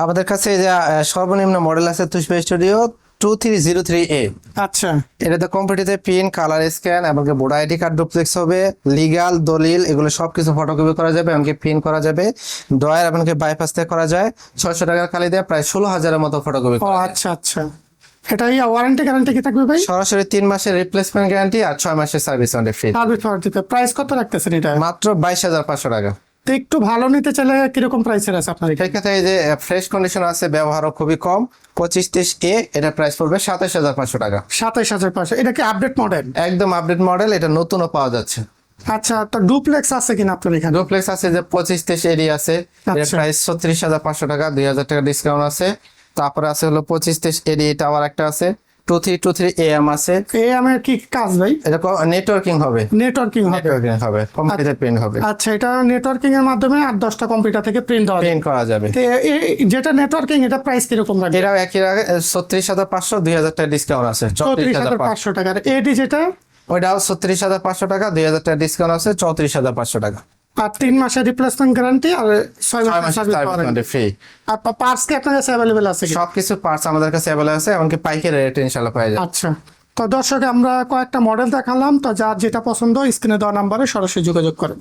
আমাদের কাছে এই যে সর্বনিম্ন মডেল আছে তুষার স্টুডিও 2303A। আচ্ছা, এটাতে কম্পিউটারে প্রিন্ট, কালার স্ক্যান এবং ভোটার আইডি কার্ড ডুপ্লেক্স হবে, লিগ্যাল দলিল এগুলো সবকিছু ফটোকপি করা যাবে, এমনকি প্রিন্ট করা যাবে, ড্রয়ার এমনকি বাইপাস থেকে করা যায়। 600 টাকার কালি দিয়ে প্রায় 16,000-এর মতো ফটোকপি ও আচ্ছা আচ্ছা। এটা ওয়ারেন্টি গ্যারান্টি কি থাকবে ভাই? সরাসরি 3 মাসের রিপ্লেসমেন্ট গ্যারান্টি আর 6 মাসের service warranty free. Service warranty. Price কত রাখতেছেন এটা? মাত্র 22,500 টাকা। তো একটু ভালো নিতে চাইলে কিরকম প্রাইসের আছে আপনার এখানে? এক্ষেত্রে এই যে ফ্রেশ কন্ডিশন আছে, ব্যবহারও খুবই কম, 2530A, এটা প্রাইস পড়বে 27,500 টাকা। 27,500। এটা কি আপডেট মডেল? একদম আপডেট মডেল, এটা নতুনও পাওয়া যাচ্ছে। আচ্ছা, তো ডুপ্লেক্স আছে কিনা আপনার এখানে? ডুপ্লেক্স আছে যে 2530A আছে, এর আচ্ছা। প্রাইস 36,500 টাকা, 2,000 টাকা ডিসকাউন্ট আছে। তারপরে আছে হলো 2530A, এটা আবার একটা আছে 2323AM আছে। এই আমার কি কাজ ভাই? এটা নেটওয়ার্কিং হবে, নেটওয়ার্কিং হবে। নেটওয়ার্কিং হবে, কম্পিউটার প্রিন্ট হবে, আচ্ছা, এটা নেটওয়ার্কিং এর মাধ্যমে 8-10টা কম্পিউটার থেকে প্রিন্ট দেওয়া প্রিন্ট করা যাবে। তো যেটা নেটওয়ার্কিং, এটা প্রাইস কিরকম রাখবে? এটাও একই রাখে 36,500, 2,000 টাকা ডিসকাউন্ট আছে, 34,500। 34,500 টাকার। এডি যেটা, ওইটাও 36,500 টাকা, 2,000 টাকা ডিসকাউন্ট আছে, 34,500 টাকা। আর 3 মাসের রিপ্লেসমেন্ট গ্যারান্টি আর 6 6 মাসের মাসের service service warranty. Warranty free. আর পার্টস কি আপনার কাছে অ্যাভেলেবেল আছে কি? সবকিছু পার্টস আমাদের কাছে অ্যাভেলেবল আছে, এমনকি পাইকারি রেটে ইনশাআল্লাহ পাওয়া যায়। আচ্ছা, তো দর্শক আমরা কয়েকটা মডেল দেখালাম, তো যার যেটা পছন্দ স্ক্রিনে দেওয়া নাম্বারে সরাসরি যোগাযোগ করেন।